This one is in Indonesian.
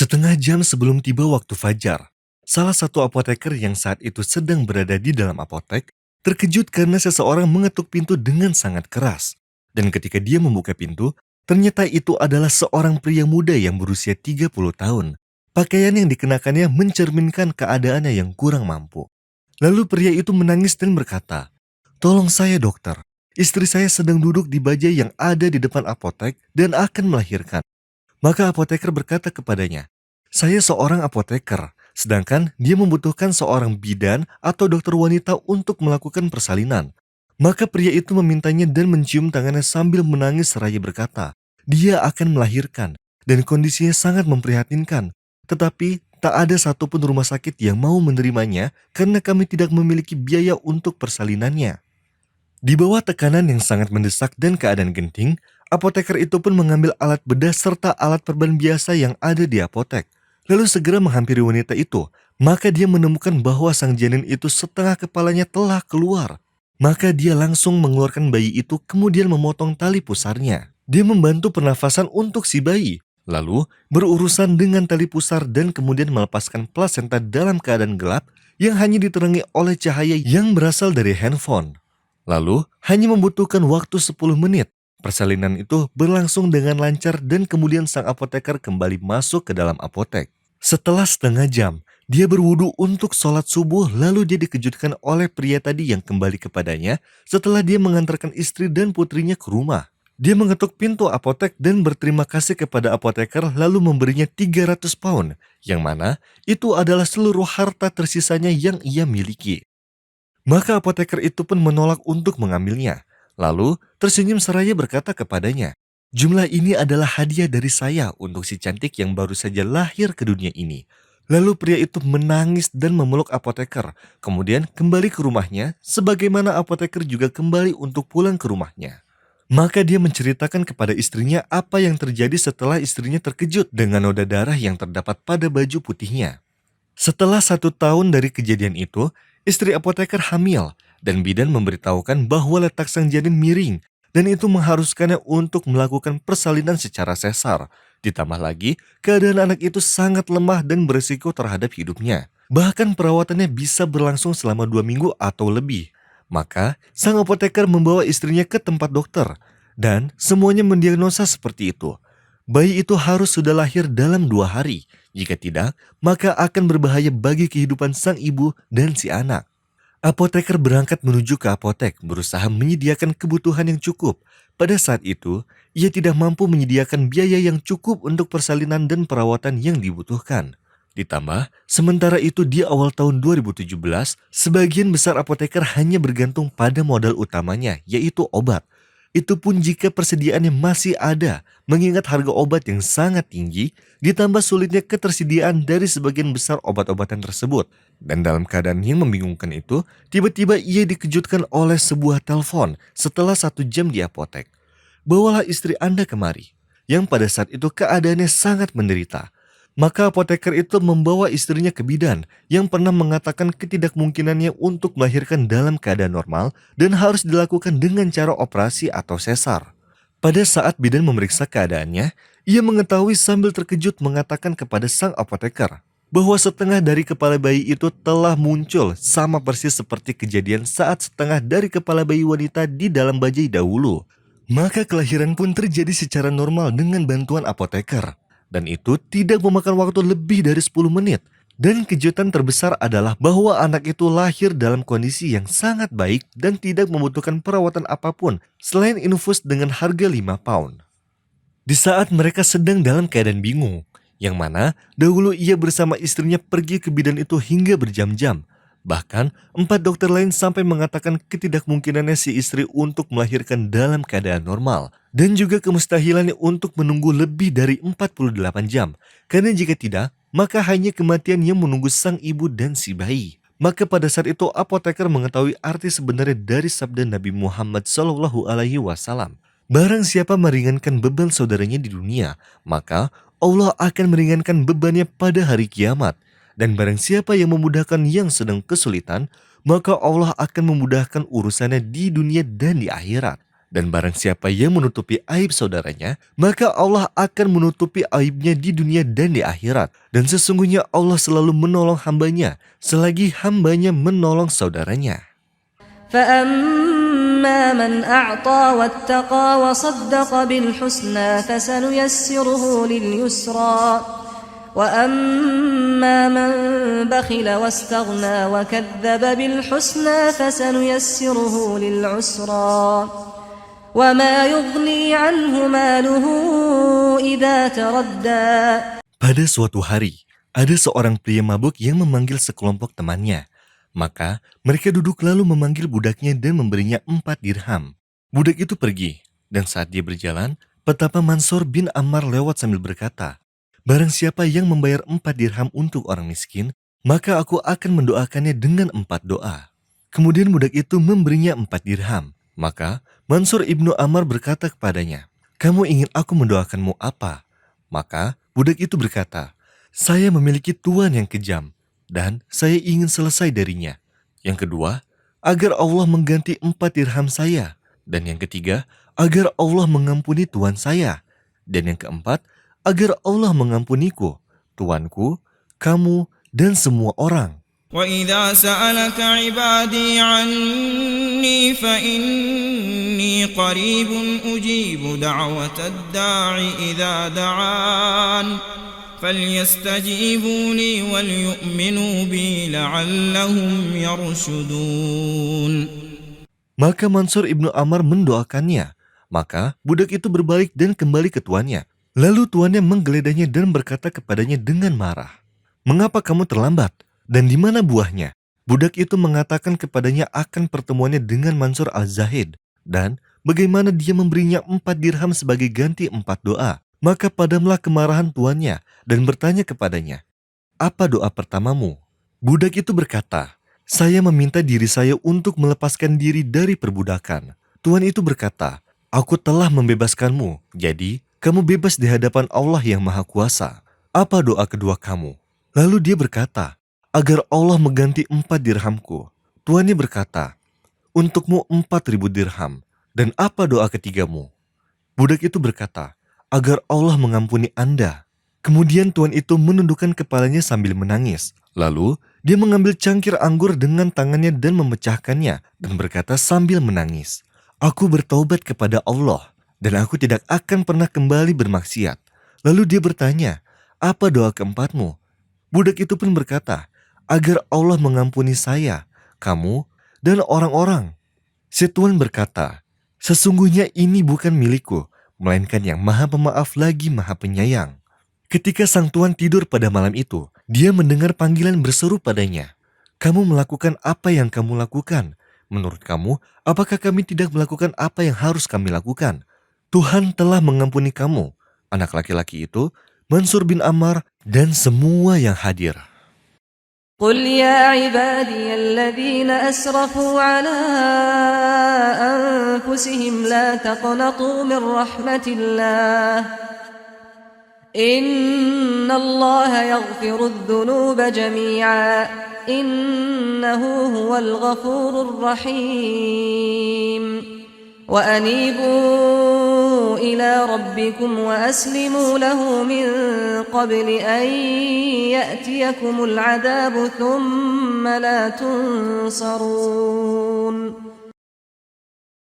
Setengah jam sebelum tiba waktu fajar, salah satu apoteker yang saat itu sedang berada di dalam apotek terkejut karena seseorang mengetuk pintu dengan sangat keras. Dan ketika dia membuka pintu, ternyata itu adalah seorang pria muda yang berusia 30 tahun. Pakaian yang dikenakannya mencerminkan keadaannya yang kurang mampu. Lalu pria itu menangis dan berkata, "Tolong saya dokter, istri saya sedang duduk di bajai yang ada di depan apotek dan akan melahirkan." Maka apoteker berkata kepadanya, "Saya seorang apoteker, sedangkan dia membutuhkan seorang bidan atau dokter wanita untuk melakukan persalinan." Maka pria itu memintanya dan mencium tangannya sambil menangis seraya berkata, dia akan melahirkan dan kondisinya sangat memprihatinkan. Tetapi tak ada satupun rumah sakit yang mau menerimanya karena kami tidak memiliki biaya untuk persalinannya. Di bawah tekanan yang sangat mendesak dan keadaan genting, apoteker itu pun mengambil alat bedah serta alat perban biasa yang ada di apotek. Lalu segera menghampiri wanita itu, maka dia menemukan bahwa sang janin itu setengah kepalanya telah keluar. Maka dia langsung mengeluarkan bayi itu kemudian memotong tali pusarnya. Dia membantu pernafasan untuk si bayi, lalu berurusan dengan tali pusar dan kemudian melepaskan plasenta dalam keadaan gelap yang hanya diterangi oleh cahaya yang berasal dari handphone. Lalu, hanya membutuhkan waktu 10 menit. Persalinan itu berlangsung dengan lancar dan kemudian sang apoteker kembali masuk ke dalam apotek. Setelah setengah jam, dia berwudu untuk sholat subuh lalu dia dikejutkan oleh pria tadi yang kembali kepadanya setelah dia mengantarkan istri dan putrinya ke rumah. Dia mengetuk pintu apotek dan berterima kasih kepada apoteker lalu memberinya 300 pound, yang mana itu adalah seluruh harta tersisanya yang ia miliki. Maka apoteker itu pun menolak untuk mengambilnya. Lalu tersenyum seraya berkata kepadanya, "Jumlah ini adalah hadiah dari saya untuk si cantik yang baru saja lahir ke dunia ini." Lalu pria itu menangis dan memeluk apoteker, kemudian kembali ke rumahnya, sebagaimana apoteker juga kembali untuk pulang ke rumahnya. Maka dia menceritakan kepada istrinya apa yang terjadi setelah istrinya terkejut dengan noda darah yang terdapat pada baju putihnya. Setelah 1 tahun dari kejadian itu, istri apoteker hamil dan bidan memberitahukan bahwa letak sang janin miring dan itu mengharuskannya untuk melakukan persalinan secara sesar. Ditambah lagi, keadaan anak itu sangat lemah dan berisiko terhadap hidupnya. Bahkan perawatannya bisa berlangsung selama 2 minggu atau lebih. Maka, sang apoteker membawa istrinya ke tempat dokter dan semuanya mendiagnosa seperti itu. Bayi itu harus sudah lahir dalam 2 hari. Jika tidak, maka akan berbahaya bagi kehidupan sang ibu dan si anak. Apoteker berangkat menuju ke apotek, berusaha menyediakan kebutuhan yang cukup. Pada saat itu, ia tidak mampu menyediakan biaya yang cukup untuk persalinan dan perawatan yang dibutuhkan. Ditambah, sementara itu di awal tahun 2017, sebagian besar apoteker hanya bergantung pada modal utamanya, yaitu obat. Itu pun jika persediaannya masih ada, mengingat harga obat yang sangat tinggi, ditambah sulitnya ketersediaan dari sebagian besar obat-obatan tersebut. Dan dalam keadaan yang membingungkan itu, tiba-tiba ia dikejutkan oleh sebuah telepon setelah 1 jam di apotek. "Bawalah istri Anda kemari," yang pada saat itu keadaannya sangat menderita. Maka apoteker itu membawa istrinya ke bidan yang pernah mengatakan ketidakmungkinannya untuk melahirkan dalam keadaan normal dan harus dilakukan dengan cara operasi atau sesar. Pada saat bidan memeriksa keadaannya, ia mengetahui sambil terkejut mengatakan kepada sang apoteker bahwa setengah dari kepala bayi itu telah muncul sama persis seperti kejadian saat setengah dari kepala bayi wanita di dalam bajai dahulu. Maka kelahiran pun terjadi secara normal dengan bantuan apoteker. Dan itu tidak memakan waktu lebih dari 10 menit. Dan kejutan terbesar adalah bahwa anak itu lahir dalam kondisi yang sangat baik dan tidak membutuhkan perawatan apapun selain infus dengan harga 5 pound. Di saat mereka sedang dalam keadaan bingung, yang mana dahulu ia bersama istrinya pergi ke bidan itu hingga berjam-jam. Bahkan 4 dokter lain sampai mengatakan ketidakmungkinannya si istri untuk melahirkan dalam keadaan normal. Dan juga kemustahilannya untuk menunggu lebih dari 48 jam. Karena jika tidak, maka hanya kematian yang menunggu sang ibu dan si bayi. Maka pada saat itu apoteker mengetahui arti sebenarnya dari sabda Nabi Muhammad SAW. Barang siapa meringankan beban saudaranya di dunia, maka Allah akan meringankan bebannya pada hari kiamat. Dan barang siapa yang memudahkan yang sedang kesulitan, maka Allah akan memudahkan urusannya di dunia dan di akhirat. Dan barang siapa yang menutupi aib saudaranya, maka Allah akan menutupi aibnya di dunia dan di akhirat. Dan sesungguhnya Allah selalu menolong hambanya selagi hambanya menolong saudaranya. فَأَمَّا مَنْ أَعْطَى وَاتَّقَى وَصَدَّقَ بِالْحُسْنَى فَسَنُيَسِّرُهُ لِلْيُسْرَى وَأَمَّا مَنْ بَخِلَ وَاسْتَغْنَى وَكَذَّبَ بِالْحُسْنَى فَسَنُيَسِّرُهُ لِلْعُسْرَى وَمَا يُغْنِي عَنْهُ مَالُهُ إِذَا تَرَدَّى. Pada suatu hari, ada seorang pria mabuk yang memanggil sekelompok temannya. Maka mereka duduk lalu memanggil budaknya dan memberinya 4 dirham. Budak itu pergi, dan saat dia berjalan, petapa Mansur bin Ammar lewat sambil berkata, "Barang siapa yang membayar 4 dirham untuk orang miskin, maka aku akan mendoakannya dengan 4 doa." Kemudian budak itu memberinya 4 dirham. Maka Mansur ibnu Ammar berkata kepadanya, "Kamu ingin aku mendoakanmu apa?" Maka budak itu berkata, "Saya memiliki tuan yang kejam, dan saya ingin selesai darinya. Yang kedua, agar Allah mengganti 4 dirham saya. Dan yang ketiga, agar Allah mengampuni tuan saya. Dan yang keempat, agar Allah mengampuniku, tuanku, kamu, dan semua orang." وَإِذَا سَأَلَكَ عِبَادِي عَنِّي فَإِنِّي قَرِيبٌ أُجِيبُ دَعْوَةَ الدَّاعِ إِذَا دَعَانِ فَلْيَسْتَجِيبُوا لِي وَلْيُؤْمِنُوا بِي لَعَلَّهُمْ يَرْشُدُونَ. Maka Mansur ibnu Ammar mendoakannya. Maka budak itu berbalik dan kembali ke tuannya. Lalu tuannya menggeledahnya dan berkata kepadanya dengan marah, "Mengapa kamu terlambat? Dan di mana buahnya?" Budak itu mengatakan kepadanya akan pertemuannya dengan Mansur al-Zahid dan bagaimana dia memberinya 4 dirham sebagai ganti 4 doa. Maka padamlah kemarahan tuannya dan bertanya kepadanya, "Apa doa pertamamu?" Budak itu berkata, "Saya meminta diri saya untuk melepaskan diri dari perbudakan." Tuan itu berkata, "Aku telah membebaskanmu, jadi kamu bebas di hadapan Allah yang Maha Kuasa. Apa doa kedua kamu?" Lalu dia berkata, "Agar Allah mengganti 4 dirhamku." Tuannya berkata, "Untukmu 4.000 dirham. Dan apa doa ketigamu?" Budak itu berkata, "Agar Allah mengampuni Anda." Kemudian tuan itu menundukkan kepalanya sambil menangis. Lalu dia mengambil cangkir anggur dengan tangannya dan memecahkannya dan berkata sambil menangis, "Aku bertaubat kepada Allah dan aku tidak akan pernah kembali bermaksiat." Lalu dia bertanya, "Apa doa keempatmu?" Budak itu pun berkata, "Agar Allah mengampuni saya, kamu, dan orang-orang." Si tuan berkata, "Sesungguhnya ini bukan milikku, melainkan yang Maha Pemaaf lagi Maha Penyayang." Ketika sang tuan tidur pada malam itu, dia mendengar panggilan berseru padanya, "Kamu melakukan apa yang kamu lakukan? Menurut kamu, apakah kami tidak melakukan apa yang harus kami lakukan? Tuhan telah mengampuni kamu." Anak laki-laki itu, Mansur bin Ammar, dan semua yang hadir. قُلْ يَا عِبَادِيَ الَّذِينَ أَسْرَفُوا عَلَىٰ أَنفُسِهِمْ لَا تَقْنَطُوا مِنْ رَحْمَةِ اللَّهِ إِنَّ اللَّهَ يَغْفِرُ الذُّنُوبَ جَمِيعًا إِنَّهُ هُوَ الْغَفُورُ الرَّحِيمُ وَأَنِيبُوا إِلَىٰ رَبِّكُمْ وَأَسْلِمُوا لَهُ مِن قَبْلِ أَن يَأْتِيَكُمُ الْعَذَابُ ثُمَّ لَا تُنصَرُونَ.